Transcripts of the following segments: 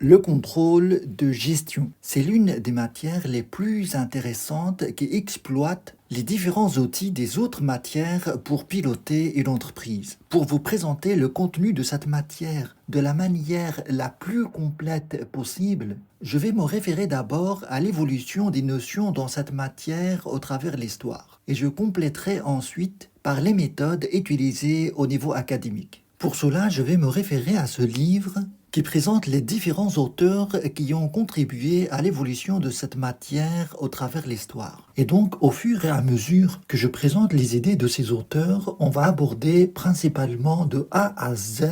Le contrôle de gestion, c'est l'une des matières les plus intéressantes qui exploite les différents outils des autres matières pour piloter une entreprise. Pour vous présenter le contenu de cette matière de la manière la plus complète possible, je vais me référer d'abord à l'évolution des notions dans cette matière au travers l'histoire, et je compléterai ensuite par les méthodes utilisées au niveau académique. Pour cela, je vais me référer à ce livre qui présente les différents auteurs qui ont contribué à l'évolution de cette matière au travers l'histoire. Et donc, au fur et à mesure que je présente les idées de ces auteurs, on va aborder principalement de A à Z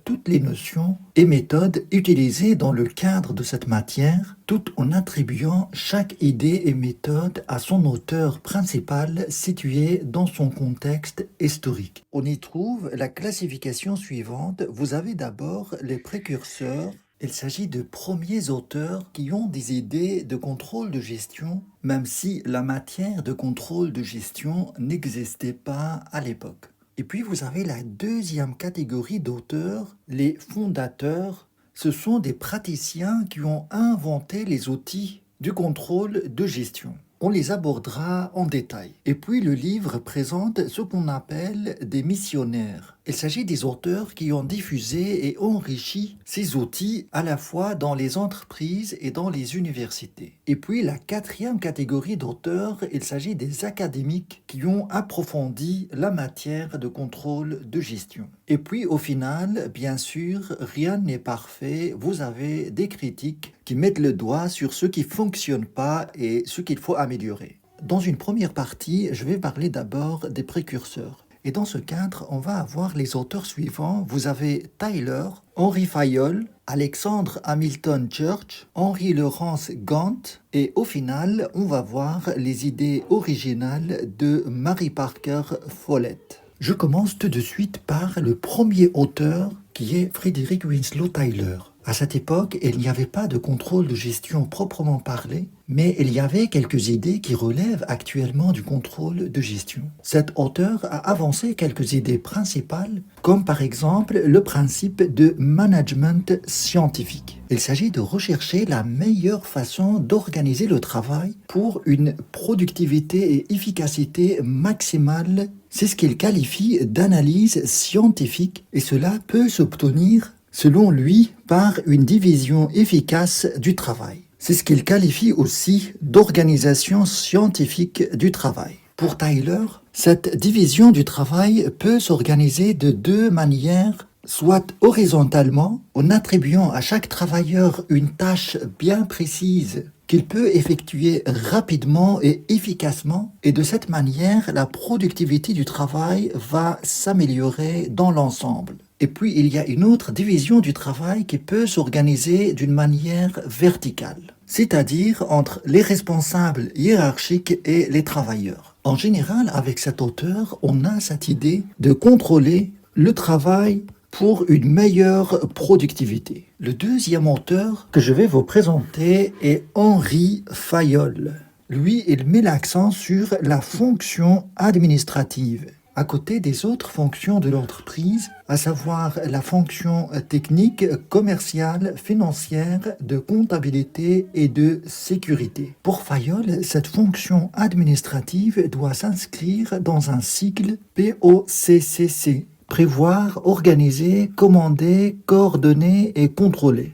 toutes les notions et méthodes utilisées dans le cadre de cette matière, tout en attribuant chaque idée et méthode à son auteur principal situé dans son contexte historique. On y trouve la classification suivante. Vous avez d'abord les précurseurs. Il s'agit de premiers auteurs qui ont des idées de contrôle de gestion, même si la matière de contrôle de gestion n'existait pas à l'époque. Et puis vous avez la deuxième catégorie d'auteurs, les fondateurs. Ce sont des praticiens qui ont inventé les outils du contrôle de gestion. On les abordera en détail. Et puis le livre présente ce qu'on appelle des missionnaires. Il s'agit des auteurs qui ont diffusé et enrichi ces outils à la fois dans les entreprises et dans les universités. Et puis la quatrième catégorie d'auteurs, il s'agit des académiques qui ont approfondi la matière de contrôle de gestion. Et puis au final, bien sûr, rien n'est parfait. Vous avez des critiques qui mettent le doigt sur ce qui ne fonctionne pas et ce qu'il faut améliorer. Dans une première partie, je vais parler d'abord des précurseurs. Et dans ce cadre, on va avoir les auteurs suivants. Vous avez Tyler, Henri Fayol, Alexandre Hamilton Church, Henri Laurence Gant, et au final, on va voir les idées originales de Mary Parker Follett. Je commence tout de suite par le premier auteur qui est Frederick Winslow Tyler. À cette époque, il n'y avait pas de contrôle de gestion proprement parlé, mais il y avait quelques idées qui relèvent actuellement du contrôle de gestion. Cet auteur a avancé quelques idées principales, comme par exemple le principe de management scientifique. Il s'agit de rechercher la meilleure façon d'organiser le travail pour une productivité et efficacité maximale. C'est ce qu'il qualifie d'analyse scientifique, et cela peut s'obtenir selon lui, par une division efficace du travail. C'est ce qu'il qualifie aussi d'organisation scientifique du travail. Pour Tyler, cette division du travail peut s'organiser de deux manières, soit horizontalement, en attribuant à chaque travailleur une tâche bien précise qu'il peut effectuer rapidement et efficacement, et de cette manière, la productivité du travail va s'améliorer dans l'ensemble. Et puis, il y a une autre division du travail qui peut s'organiser d'une manière verticale, c'est-à-dire entre les responsables hiérarchiques et les travailleurs. En général, avec cet auteur, on a cette idée de contrôler le travail pour une meilleure productivité. Le deuxième auteur que je vais vous présenter est Henri Fayol. Lui, il met l'accent sur la fonction administrative, à côté des autres fonctions de l'entreprise, à savoir la fonction technique, commerciale, financière, de comptabilité et de sécurité. Pour Fayol, cette fonction administrative doit s'inscrire dans un cycle POCCC. Prévoir, organiser, commander, coordonner et contrôler.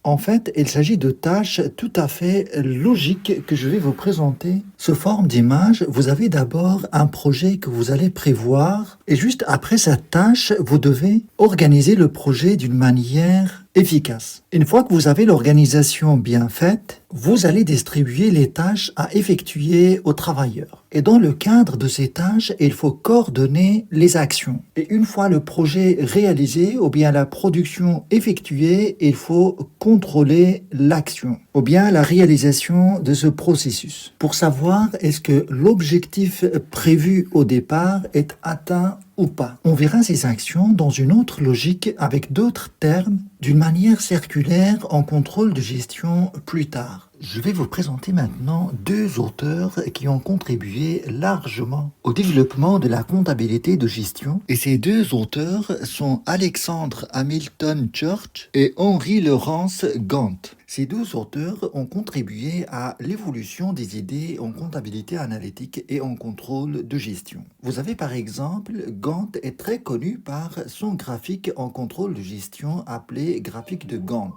En fait, il s'agit de tâches tout à fait logiques que je vais vous présenter. Sous forme d'image, vous avez d'abord un projet que vous allez prévoir et juste après cette tâche, vous devez organiser le projet d'une manière efficace. Une fois que vous avez l'organisation bien faite, vous allez distribuer les tâches à effectuer aux travailleurs. Et dans le cadre de ces tâches, il faut coordonner les actions. Et une fois le projet réalisé ou bien la production effectuée, il faut contrôler l'action ou bien la réalisation de ce processus pour savoir est-ce que l'objectif prévu au départ est atteint ou pas. On verra ces actions dans une autre logique avec d'autres termes d'une manière circulaire en contrôle de gestion plus tard. Je vais vous présenter maintenant deux auteurs qui ont contribué largement au développement de la comptabilité de gestion. Et ces deux auteurs sont Alexandre Hamilton Church et Henri Laurence Gant. Ces deux auteurs ont contribué à l'évolution des idées en comptabilité analytique et en contrôle de gestion. Vous avez par exemple, Gant est très connu par son graphique en contrôle de gestion appelé graphique de Gant.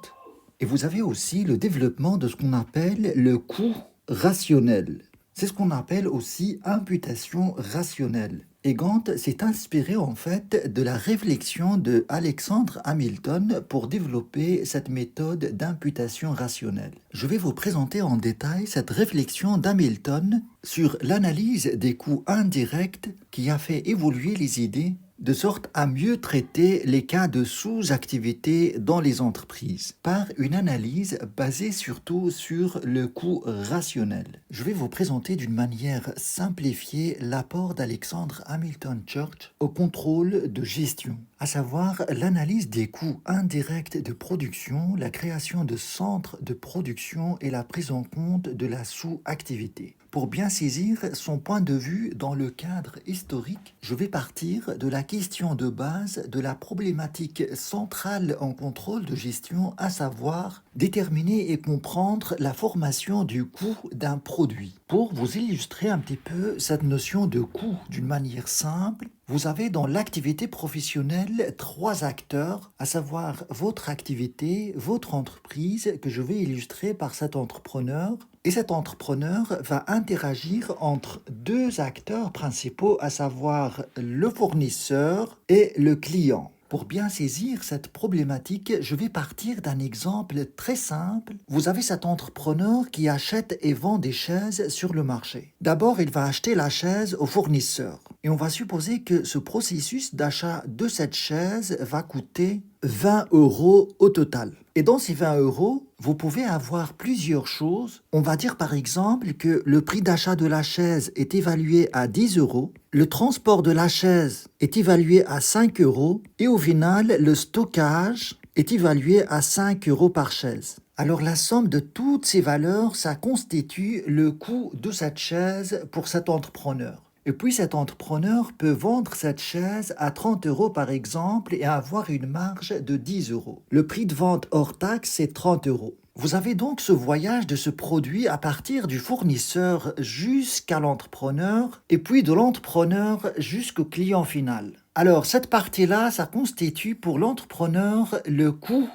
Et vous avez aussi le développement de ce qu'on appelle le coût rationnel. C'est ce qu'on appelle aussi imputation rationnelle. Et Gant s'est inspiré en fait de la réflexion de Alexandre Hamilton pour développer cette méthode d'imputation rationnelle. Je vais vous présenter en détail cette réflexion d'Hamilton sur l'analyse des coûts indirects qui a fait évoluer les idées de sorte à mieux traiter les cas de sous-activité dans les entreprises, par une analyse basée surtout sur le coût rationnel. Je vais vous présenter d'une manière simplifiée l'apport d'Alexandre Hamilton Church au contrôle de gestion, à savoir l'analyse des coûts indirects de production, la création de centres de production et la prise en compte de la sous-activité. Pour bien saisir son point de vue dans le cadre historique, je vais partir de la question de base de la problématique centrale en contrôle de gestion, à savoir déterminer et comprendre la formation du coût d'un produit. Pour vous illustrer un petit peu cette notion de coût d'une manière simple, vous avez dans l'activité professionnelle trois acteurs, à savoir votre activité, votre entreprise, que je vais illustrer par cet entrepreneur. Et cet entrepreneur va interagir entre deux acteurs principaux, à savoir le fournisseur et le client. Pour bien saisir cette problématique, je vais partir d'un exemple très simple. Vous avez cet entrepreneur qui achète et vend des chaises sur le marché. D'abord, il va acheter la chaise au fournisseur. Et on va supposer que ce processus d'achat de cette chaise va coûter 20 € au total. Et dans ces 20 €, vous pouvez avoir plusieurs choses. On va dire par exemple que le prix d'achat de la chaise est évalué à 10 €, le transport de la chaise est évalué à 5 € et au final, le stockage est évalué à 5 € par chaise. Alors la somme de toutes ces valeurs, ça constitue le coût de cette chaise pour cet entrepreneur. Et puis cet entrepreneur peut vendre cette chaise à 30 € par exemple et avoir une marge de 10 €. Le prix de vente hors taxe, c'est 30 €. Vous avez donc ce voyage de ce produit à partir du fournisseur jusqu'à l'entrepreneur et puis de l'entrepreneur jusqu'au client final. Alors cette partie-là, ça constitue pour l'entrepreneur le coût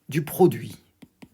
du produit.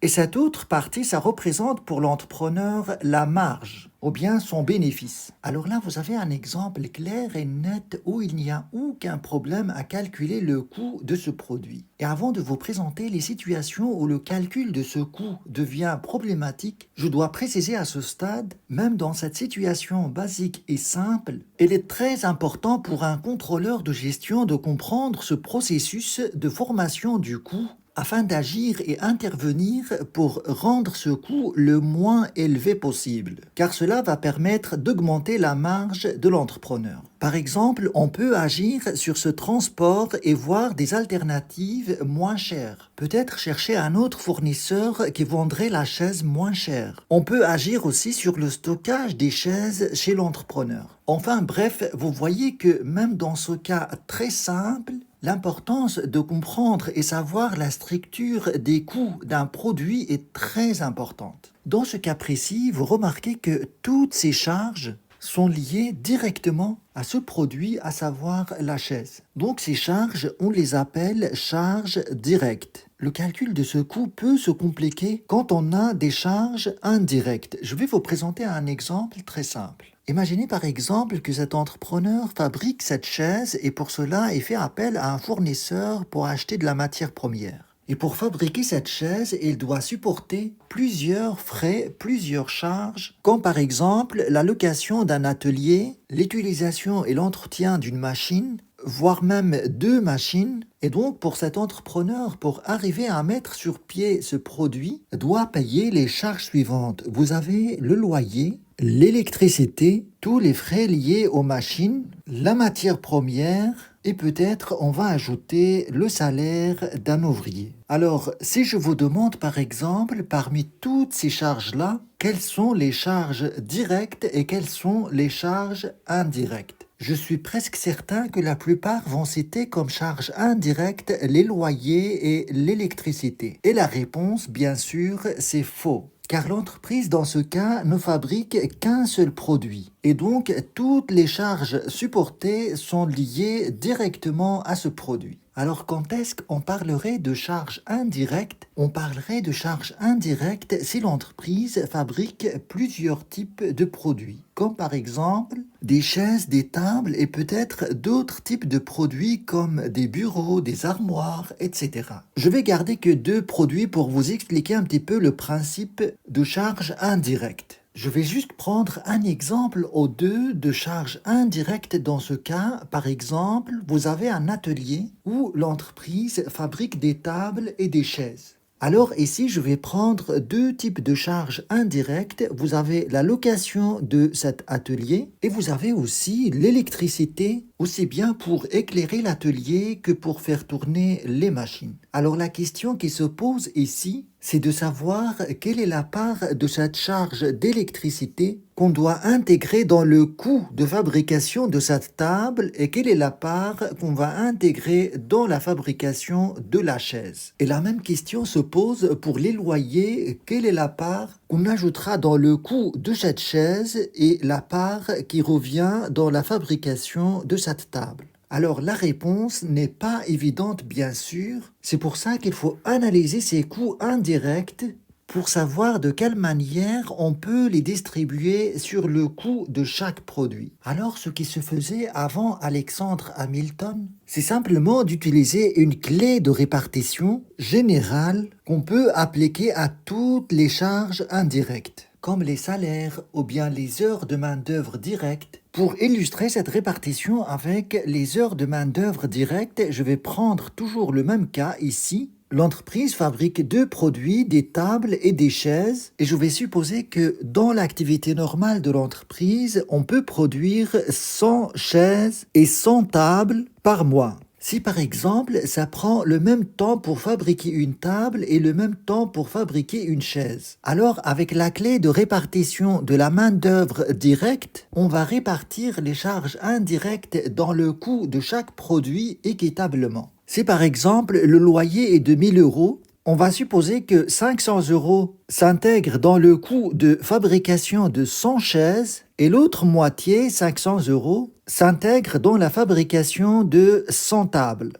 Et cette autre partie, ça représente pour l'entrepreneur la marge, ou bien son bénéfice. Alors là, vous avez un exemple clair et net où il n'y a aucun problème à calculer le coût de ce produit. Et avant de vous présenter les situations où le calcul de ce coût devient problématique, je dois préciser à ce stade, même dans cette situation basique et simple, il est très important pour un contrôleur de gestion de comprendre ce processus de formation du coût afin d'agir et intervenir pour rendre ce coût le moins élevé possible, car cela va permettre d'augmenter la marge de l'entrepreneur. Par exemple, on peut agir sur ce transport et voir des alternatives moins chères. Peut-être chercher un autre fournisseur qui vendrait la chaise moins chère. On peut agir aussi sur le stockage des chaises chez l'entrepreneur. Enfin bref, vous voyez que même dans ce cas très simple, l'importance de comprendre et savoir la structure des coûts d'un produit est très importante. Dans ce cas précis, vous remarquez que toutes ces charges sont liées directement à ce produit, à savoir la chaise. Donc ces charges, on les appelle charges directes. Le calcul de ce coût peut se compliquer quand on a des charges indirectes. Je vais vous présenter un exemple très simple. Imaginez par exemple que cet entrepreneur fabrique cette chaise et pour cela il fait appel à un fournisseur pour acheter de la matière première. Et pour fabriquer cette chaise, il doit supporter plusieurs frais, plusieurs charges, comme par exemple la location d'un atelier, l'utilisation et l'entretien d'une machine, voire même deux machines. Et donc pour cet entrepreneur, pour arriver à mettre sur pied ce produit, doit payer les charges suivantes. Vous avez le loyer, l'électricité, tous les frais liés aux machines, la matière première et peut-être on va ajouter le salaire d'un ouvrier. Alors, si je vous demande par exemple, parmi toutes ces charges-là, quelles sont les charges directes et quelles sont les charges indirectes? Je suis presque certain que la plupart vont citer comme charges indirectes les loyers et l'électricité. Et la réponse, bien sûr, c'est faux. Car l'entreprise, dans ce cas, ne fabrique qu'un seul produit. Et donc, toutes les charges supportées sont liées directement à ce produit. Alors, quand est-ce qu'on parlerait de charges indirectes? On parlerait de charges indirectes si l'entreprise fabrique plusieurs types de produits, comme par exemple des chaises, des tables et peut-être d'autres types de produits comme des bureaux, des armoires, etc. Je vais garder que 2 produits pour vous expliquer un petit peu le principe de charges indirectes. Je vais juste prendre un exemple aux 2 de charges indirectes dans ce cas. Par exemple, vous avez un atelier où l'entreprise fabrique des tables et des chaises. Alors ici, je vais prendre 2 types de charges indirectes. Vous avez la location de cet atelier et vous avez aussi l'électricité, aussi bien pour éclairer l'atelier que pour faire tourner les machines. Alors la question qui se pose ici, c'est de savoir quelle est la part de cette charge d'électricité qu'on doit intégrer dans le coût de fabrication de cette table et quelle est la part qu'on va intégrer dans la fabrication de la chaise. Et la même question se pose pour les loyers, quelle est la part qu'on ajoutera dans le coût de cette chaise et la part qui revient dans la fabrication de cette table. Alors la réponse n'est pas évidente bien sûr, c'est pour ça qu'il faut analyser ces coûts indirects pour savoir de quelle manière on peut les distribuer sur le coût de chaque produit. Alors ce qui se faisait avant Alexandre Hamilton, c'est simplement d'utiliser une clé de répartition générale qu'on peut appliquer à toutes les charges indirectes, comme les salaires ou bien les heures de main-d'œuvre directes. Pour illustrer cette répartition avec les heures de main-d'œuvre directes, je vais prendre toujours le même cas ici. L'entreprise fabrique 2 produits, des tables et des chaises, et je vais supposer que dans l'activité normale de l'entreprise, on peut produire 100 chaises et 100 tables par mois. Si par exemple, ça prend le même temps pour fabriquer une table et le même temps pour fabriquer une chaise, alors avec la clé de répartition de la main-d'œuvre directe, on va répartir les charges indirectes dans le coût de chaque produit équitablement. Si par exemple le loyer est de 1000 euros, on va supposer que 500 euros s'intègrent dans le coût de fabrication de 100 chaises et l'autre moitié, 500 euros, s'intègre dans la fabrication de 100 tables.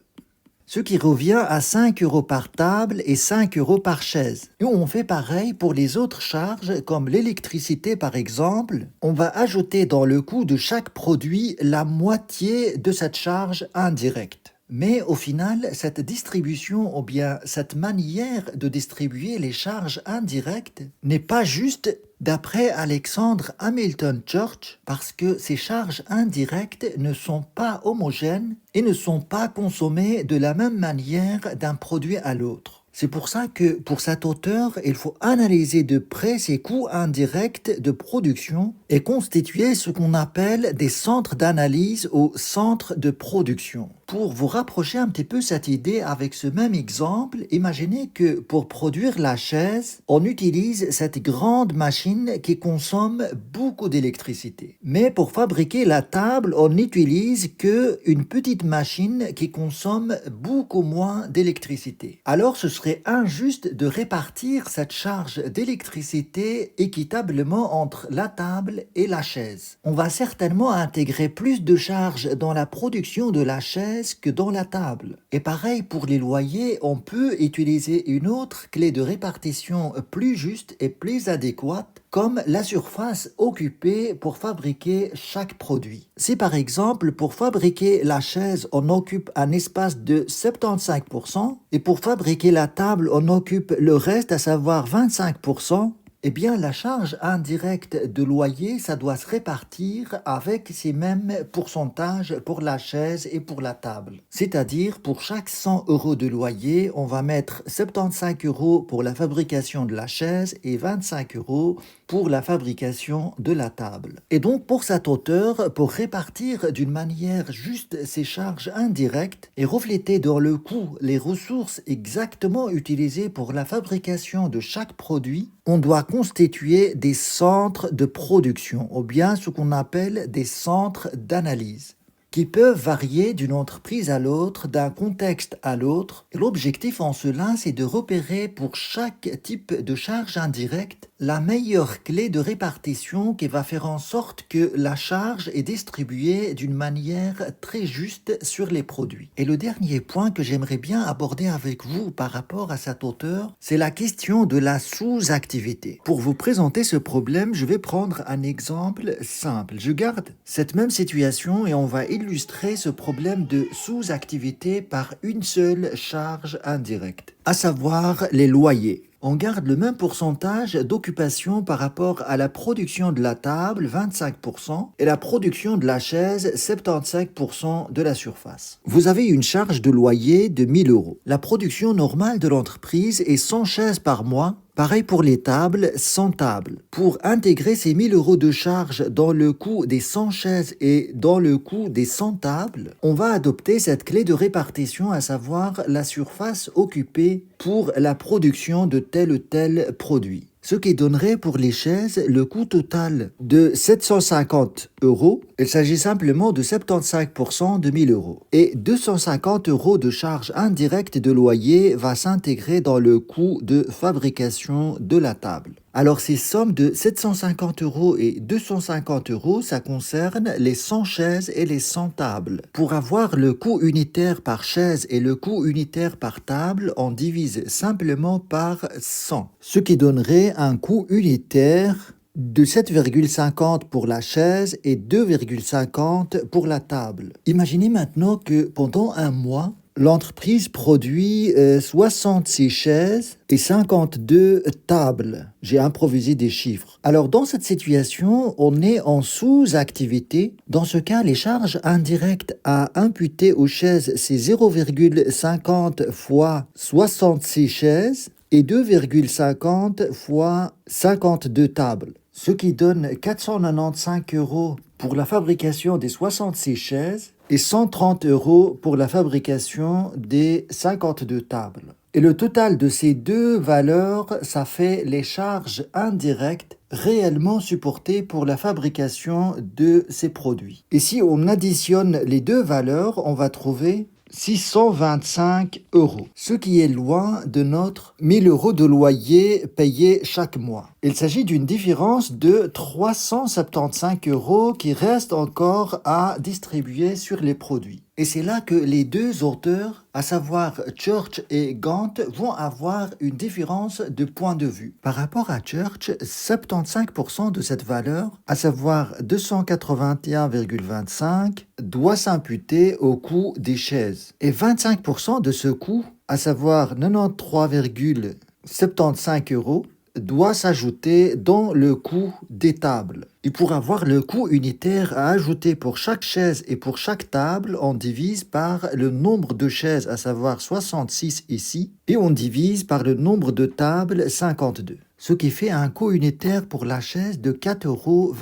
Ce qui revient à 5 euros par table et 5 euros par chaise. Et on fait pareil pour les autres charges comme l'électricité par exemple. On va ajouter dans le coût de chaque produit la moitié de cette charge indirecte. Mais au final, cette distribution ou bien cette manière de distribuer les charges indirectes n'est pas juste d'après Alexandre Hamilton Church parce que ces charges indirectes ne sont pas homogènes et ne sont pas consommées de la même manière d'un produit à l'autre. C'est pour ça que pour cet auteur, il faut analyser de près ces coûts indirects de production et constituer ce qu'on appelle des centres d'analyse ou centres de production. Pour vous rapprocher un petit peu cette idée avec ce même exemple, imaginez que pour produire la chaise, on utilise cette grande machine qui consomme beaucoup d'électricité. Mais pour fabriquer la table, on n'utilise qu'une petite machine qui consomme beaucoup moins d'électricité. Alors ce serait injuste de répartir cette charge d'électricité équitablement entre la table et la chaise. On va certainement intégrer plus de charges dans la production de la chaise que dans la table. Et pareil pour les loyers, on peut utiliser une autre clé de répartition plus juste et plus adéquate comme la surface occupée pour fabriquer chaque produit. Si par exemple, pour fabriquer la chaise, on occupe un espace de 75% et pour fabriquer la table, on occupe le reste, à savoir 25%, Eh bien, la charge indirecte de loyer, ça doit se répartir avec ces mêmes pourcentages pour la chaise et pour la table. C'est-à-dire, pour chaque 100 euros de loyer, on va mettre 75 euros pour la fabrication de la chaise et 25 euros pour la fabrication de la table. Et donc, pour cet auteur, pour répartir d'une manière juste ces charges indirectes et refléter dans le coût les ressources exactement utilisées pour la fabrication de chaque produit, on doit constituer des centres de production, ou bien ce qu'on appelle des centres d'analyse, qui peuvent varier d'une entreprise à l'autre, d'un contexte à l'autre. Et l'objectif en cela, c'est de repérer pour chaque type de charge indirecte la meilleure clé de répartition qui va faire en sorte que la charge est distribuée d'une manière très juste sur les produits. Et le dernier point que j'aimerais bien aborder avec vous par rapport à cet auteur, c'est la question de la sous-activité. Pour vous présenter ce problème, je vais prendre un exemple simple. Je garde cette même situation et on va illustrer ce problème de sous-activité par une seule charge indirecte, à savoir les loyers. On garde le même pourcentage d'occupation par rapport à la production de la table, 25%, et la production de la chaise, 75% de la surface. Vous avez une charge de loyer de 1000 euros. La production normale de l'entreprise est 100 chaises par mois. Pareil pour les tables, 100 tables. Pour intégrer ces 1000 euros de charge dans le coût des 100 chaises et dans le coût des 100 tables, on va adopter cette clé de répartition, à savoir la surface occupée pour la production de tel ou tel produit. Ce qui donnerait pour les chaises le coût total de 750 euros. Il s'agit simplement de 75% de 1000 euros. Et 250 euros de charge indirecte de loyer va s'intégrer dans le coût de fabrication de la table. Alors ces sommes de 750 euros et 250 euros, ça concerne les 100 chaises et les 100 tables. Pour avoir le coût unitaire par chaise et le coût unitaire par table, on divise simplement par 100, ce qui donnerait un coût unitaire de 7,50 pour la chaise et 2,50 pour la table. Imaginez maintenant que pendant un mois, l'entreprise produit 66 chaises et 52 tables. J'ai improvisé des chiffres. Alors, dans cette situation, on est en sous-activité. Dans ce cas, les charges indirectes à imputer aux chaises, c'est 0,50 fois 66 chaises et 2,50 fois 52 tables, ce qui donne 495 euros pour la fabrication des 66 chaises et 130 euros pour la fabrication des 52 tables. Et le total de ces deux valeurs, ça fait les charges indirectes réellement supportées pour la fabrication de ces produits. Et si on additionne les deux valeurs, on va trouver 625 euros, ce qui est loin de notre 1000 euros de loyer payé chaque mois. Il s'agit d'une différence de 375 euros qui reste encore à distribuer sur les produits. Et c'est là que les deux auteurs, à savoir Church et Gant, vont avoir une différence de point de vue. Par rapport à Church, 75% de cette valeur, à savoir 281,25, doit s'imputer au coût des chaises. Et 25% de ce coût, à savoir 93,75 euros, doit s'ajouter dans le coût des tables. Et pour avoir le coût unitaire à ajouter pour chaque chaise et pour chaque table, on divise par le nombre de chaises, à savoir 66 ici, et on divise par le nombre de tables, 52. Ce qui fait un coût unitaire pour la chaise de 4,26 euros.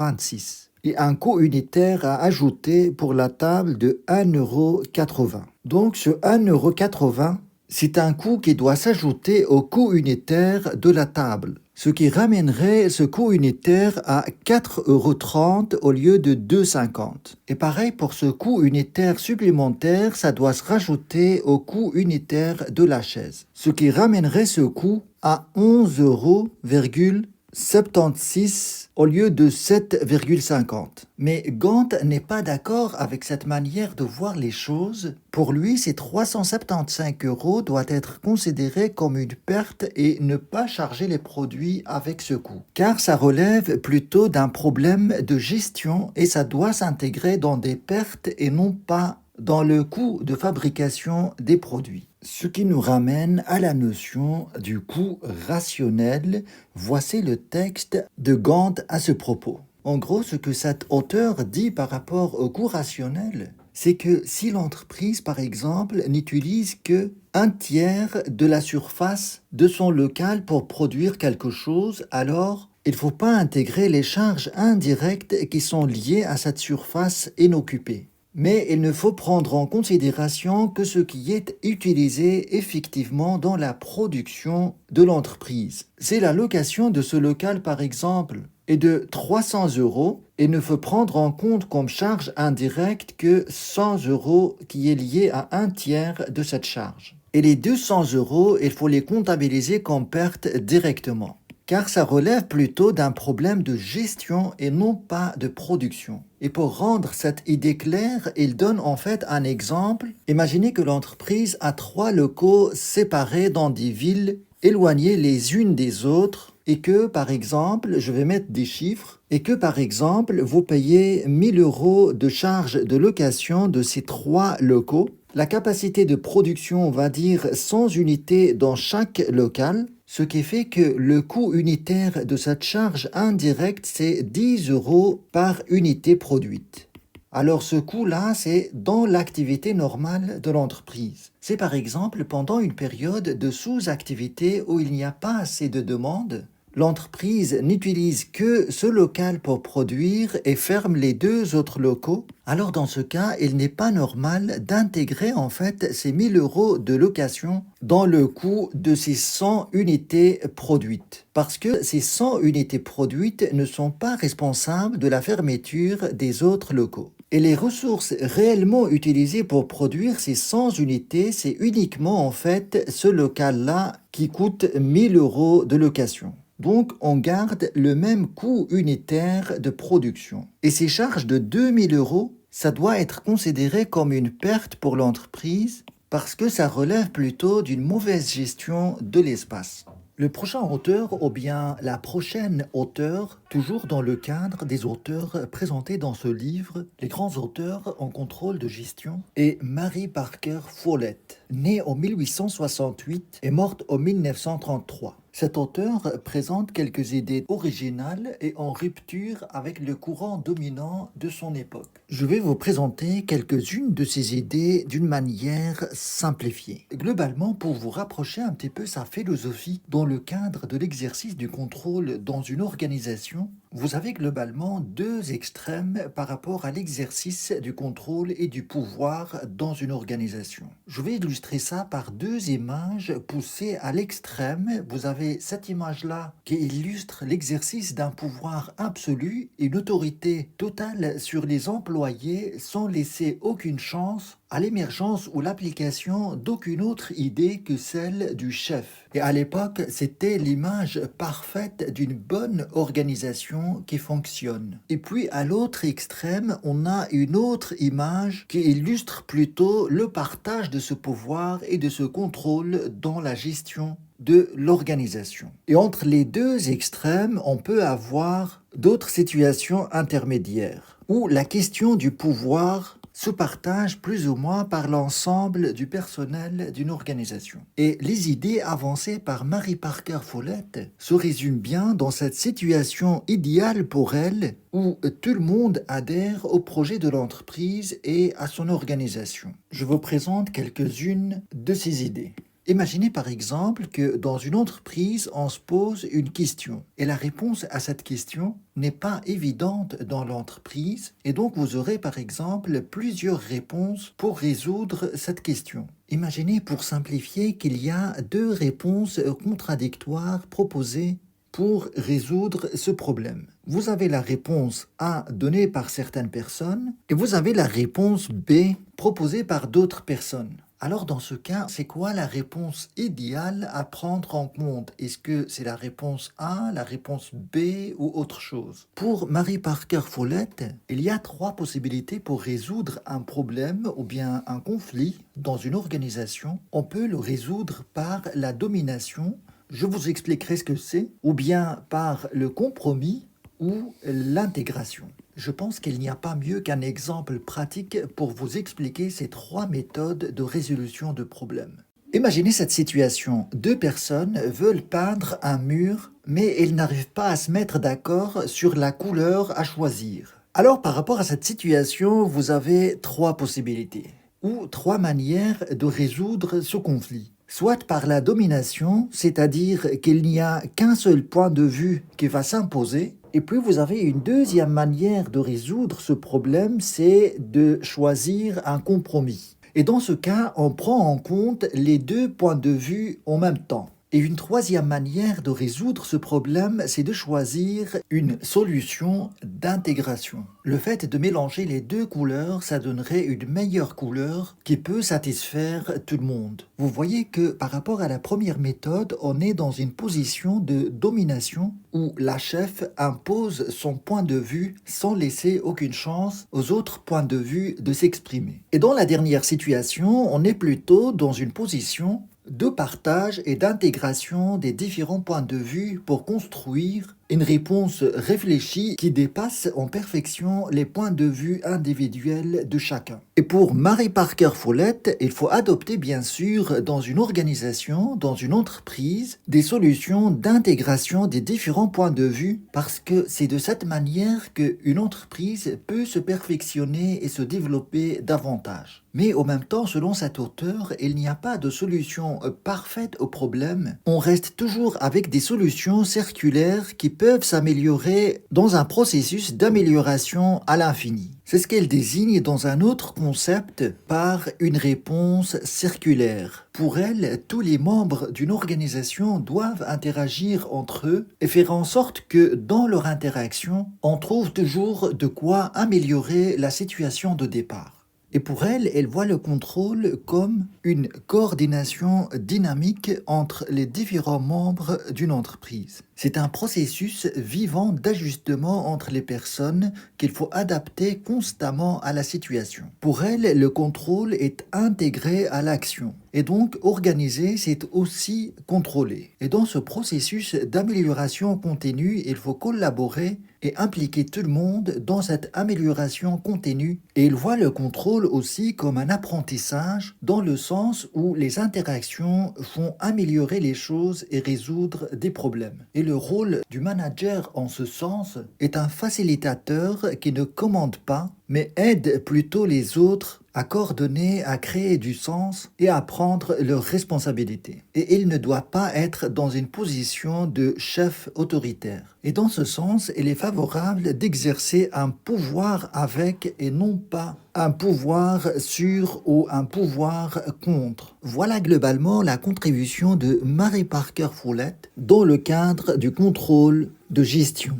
Et un coût unitaire à ajouter pour la table de 1,80 €. Donc ce 1,80 €, c'est un coût qui doit s'ajouter au coût unitaire de la table, ce qui ramènerait ce coût unitaire à 4,30 € au lieu de 2,50 €. Et pareil pour ce coût unitaire supplémentaire, ça doit se rajouter au coût unitaire de la chaise, ce qui ramènerait ce coût à 11,76 € au lieu de 7,50. Mais Gant n'est pas d'accord avec cette manière de voir les choses. Pour lui, ces 375 € doivent être considérés comme une perte et ne pas charger les produits avec ce coût. Car ça relève plutôt d'un problème de gestion et ça doit s'intégrer dans des pertes et non pas dans le coût de fabrication des produits. Ce qui nous ramène à la notion du coût rationnel. Voici le texte de Gant à ce propos. En gros, ce que cet auteur dit par rapport au coût rationnel, c'est que si l'entreprise, par exemple, n'utilise que un tiers de la surface de son local pour produire quelque chose, alors il ne faut pas intégrer les charges indirectes qui sont liées à cette surface inoccupée. Mais il ne faut prendre en considération que ce qui est utilisé effectivement dans la production de l'entreprise. Si la location de ce local, par exemple, est de 300 euros, il ne faut prendre en compte comme charge indirecte que 100 euros qui est lié à un tiers de cette charge. Et les 200 euros, il faut les comptabiliser comme perte directement, car ça relève plutôt d'un problème de gestion et non pas de production. Et pour rendre cette idée claire, il donne en fait un exemple. Imaginez que l'entreprise a 3 locaux séparés dans des villes éloignées les unes des autres et que, par exemple, je vais mettre des chiffres, et que, par exemple, vous payez 1000 euros de charges de location de ces 3 locaux. La capacité de production, on va dire 100 unités dans chaque local, ce qui fait que le coût unitaire de cette charge indirecte, c'est 10 euros par unité produite. Alors ce coût-là, c'est dans l'activité normale de l'entreprise. C'est par exemple pendant une période de sous-activité où il n'y a pas assez de demande, l'entreprise n'utilise que ce local pour produire et ferme les 2 autres locaux. Alors dans ce cas, il n'est pas normal d'intégrer en fait ces 1000 euros de location dans le coût de ces 100 unités produites. Parce que ces 100 unités produites ne sont pas responsables de la fermeture des autres locaux. Et les ressources réellement utilisées pour produire ces 100 unités, c'est uniquement en fait ce local-là qui coûte 1000 euros de location. Donc, on garde le même coût unitaire de production. Et ces charges de 2000 euros, ça doit être considéré comme une perte pour l'entreprise parce que ça relève plutôt d'une mauvaise gestion de l'espace. Le prochain auteur ou bien la prochaine auteure, toujours dans le cadre des auteurs présentés dans ce livre, les grands auteurs en contrôle de gestion, est Mary Parker Follett, née en 1868 et morte en 1933. Cet auteur présente quelques idées originales et en rupture avec le courant dominant de son époque. Je vais vous présenter quelques-unes de ces idées d'une manière simplifiée. Globalement, pour vous rapprocher un petit peu sa philosophie dans le cadre de l'exercice du contrôle dans une organisation, vous avez globalement 2 extrêmes par rapport à l'exercice du contrôle et du pouvoir dans une organisation. Je vais illustrer ça par 2 images poussées à l'extrême. Vous avez cette image-là qui illustre l'exercice d'un pouvoir absolu et une autorité totale sur les employés sans laisser aucune chance à l'émergence ou l'application d'aucune autre idée que celle du chef. Et à l'époque, c'était l'image parfaite d'une bonne organisation qui fonctionne. Et puis à l'autre extrême, on a une autre image qui illustre plutôt le partage de ce pouvoir et de ce contrôle dans la gestion de l'organisation. Et entre les 2 extrêmes, on peut avoir d'autres situations intermédiaires où la question du pouvoir se partage plus ou moins par l'ensemble du personnel d'une organisation. Et les idées avancées par Mary Parker Follett se résument bien dans cette situation idéale pour elle où tout le monde adhère au projet de l'entreprise et à son organisation. Je vous présente quelques-unes de ces idées. Imaginez par exemple que dans une entreprise, on se pose une question et la réponse à cette question n'est pas évidente dans l'entreprise et donc vous aurez par exemple plusieurs réponses pour résoudre cette question. Imaginez pour simplifier qu'il y a 2 réponses contradictoires proposées pour résoudre ce problème. Vous avez la réponse A donnée par certaines personnes et vous avez la réponse B proposée par d'autres personnes. Alors dans ce cas, c'est quoi la réponse idéale à prendre en compte? Est-ce que c'est la réponse A, la réponse B ou autre chose? Pour Mary Parker Follett, il y a 3 possibilités pour résoudre un problème ou bien un conflit dans une organisation. On peut le résoudre par la domination, je vous expliquerai ce que c'est, ou bien par le compromis ou l'intégration. Je pense qu'il n'y a pas mieux qu'un exemple pratique pour vous expliquer ces 3 méthodes de résolution de problèmes. Imaginez cette situation. 2 personnes veulent peindre un mur, mais elles n'arrivent pas à se mettre d'accord sur la couleur à choisir. Alors, par rapport à cette situation, vous avez 3 possibilités, ou 3 manières de résoudre ce conflit. Soit par la domination, c'est-à-dire qu'il n'y a qu'un seul point de vue qui va s'imposer, et puis vous avez une deuxième manière de résoudre ce problème, c'est de choisir un compromis. Et dans ce cas, on prend en compte les 2 points de vue en même temps. Et une troisième manière de résoudre ce problème, c'est de choisir une solution d'intégration. Le fait de mélanger les 2 couleurs, ça donnerait une meilleure couleur qui peut satisfaire tout le monde. Vous voyez que par rapport à la première méthode, on est dans une position de domination où la chef impose son point de vue sans laisser aucune chance aux autres points de vue de s'exprimer. Et dans la dernière situation, on est plutôt dans une position de partage et d'intégration des différents points de vue pour construire une réponse réfléchie qui dépasse en perfection les points de vue individuels de chacun. Et pour Mary Parker Follett, il faut adopter bien sûr dans une organisation, dans une entreprise, des solutions d'intégration des différents points de vue parce que c'est de cette manière qu'une entreprise peut se perfectionner et se développer davantage. Mais en même temps, selon cet auteur, il n'y a pas de solution parfaite au problème. On reste toujours avec des solutions circulaires qui peuvent s'améliorer dans un processus d'amélioration à l'infini. C'est ce qu'elle désigne dans un autre concept par une réponse circulaire. Pour elle, tous les membres d'une organisation doivent interagir entre eux et faire en sorte que dans leur interaction, on trouve toujours de quoi améliorer la situation de départ. Et pour elle, elle voit le contrôle comme une coordination dynamique entre les différents membres d'une entreprise. C'est un processus vivant d'ajustement entre les personnes qu'il faut adapter constamment à la situation. Pour elle, le contrôle est intégré à l'action. Et donc, organiser, c'est aussi contrôler. Et dans ce processus d'amélioration continue, il faut collaborer et impliquer tout le monde dans cette amélioration continue. Et il voit le contrôle aussi comme un apprentissage dans le sens où les interactions font améliorer les choses et résoudre des problèmes. Et le rôle du manager en ce sens est un facilitateur qui ne commande pas, mais aide plutôt les autres à coordonner, à créer du sens et à prendre leurs responsabilités. Et il ne doit pas être dans une position de chef autoritaire. Et dans ce sens, il est favorable d'exercer un pouvoir avec et non pas un pouvoir sur ou un pouvoir contre. Voilà globalement la contribution de Mary Parker Follett dans le cadre du contrôle de gestion.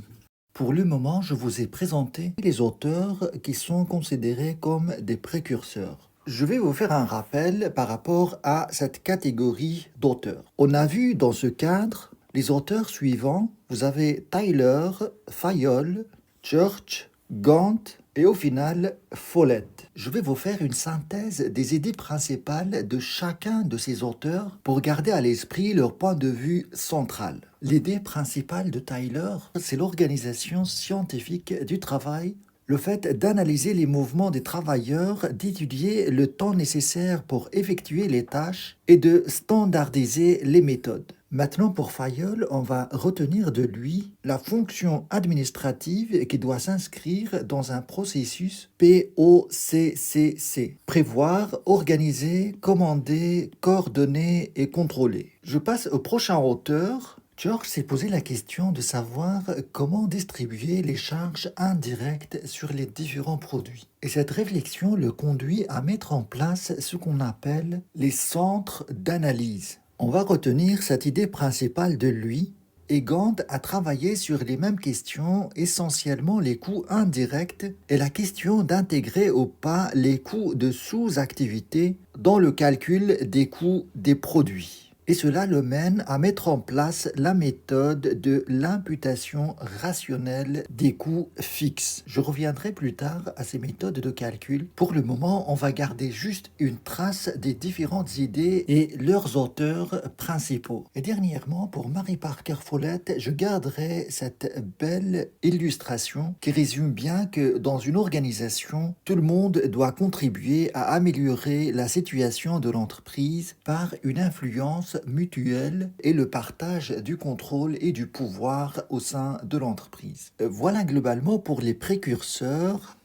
Pour le moment, je vous ai présenté les auteurs qui sont considérés comme des précurseurs. Je vais vous faire un rappel par rapport à cette catégorie d'auteurs. On a vu dans ce cadre les auteurs suivants. Vous avez Tyler, Fayol, Church, Gant et au final Follett. Je vais vous faire une synthèse des idées principales de chacun de ces auteurs pour garder à l'esprit leur point de vue central. L'idée principale de Tyler, c'est l'organisation scientifique du travail, le fait d'analyser les mouvements des travailleurs, d'étudier le temps nécessaire pour effectuer les tâches et de standardiser les méthodes. Maintenant, pour Fayol, on va retenir de lui la fonction administrative qui doit s'inscrire dans un processus POCCC. Prévoir, organiser, commander, coordonner et contrôler. Je passe au prochain auteur. George s'est posé la question de savoir comment distribuer les charges indirectes sur les différents produits. Et cette réflexion le conduit à mettre en place ce qu'on appelle les centres d'analyse. On va retenir cette idée principale de lui, et Gant a travaillé sur les mêmes questions, essentiellement les coûts indirects et la question d'intégrer ou pas les coûts de sous-activité dans le calcul des coûts des produits. Et cela le mène à mettre en place la méthode de l'imputation rationnelle des coûts fixes. Je reviendrai plus tard à ces méthodes de calcul. Pour le moment, on va garder juste une trace des différentes idées et leurs auteurs principaux. Et dernièrement, pour Mary Parker Follett, je garderai cette belle illustration qui résume bien que dans une organisation, tout le monde doit contribuer à améliorer la situation de l'entreprise par une influence mutuelle et le partage du contrôle et du pouvoir au sein de l'entreprise. Voilà globalement pour les précurseurs.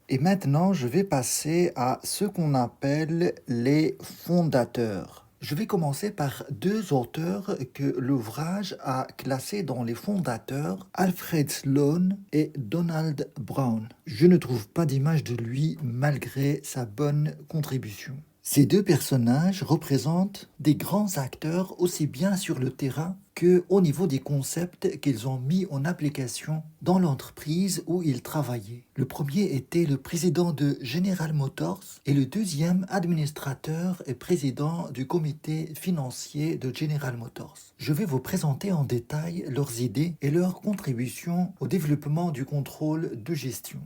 Et maintenant, je vais passer à ce qu'on appelle les fondateurs. Je vais commencer par deux auteurs que l'ouvrage a classés dans les fondateurs, Alfred Sloan et Donald Brown. Je ne trouve pas d'image de lui malgré sa bonne contribution. Ces deux personnages représentent des grands acteurs aussi bien sur le terrain que au niveau des concepts qu'ils ont mis en application dans l'entreprise où ils travaillaient. Le premier était le président de General Motors et le deuxième administrateur et président du comité financier de General Motors. Je vais vous présenter en détail leurs idées et leurs contributions au développement du contrôle de gestion.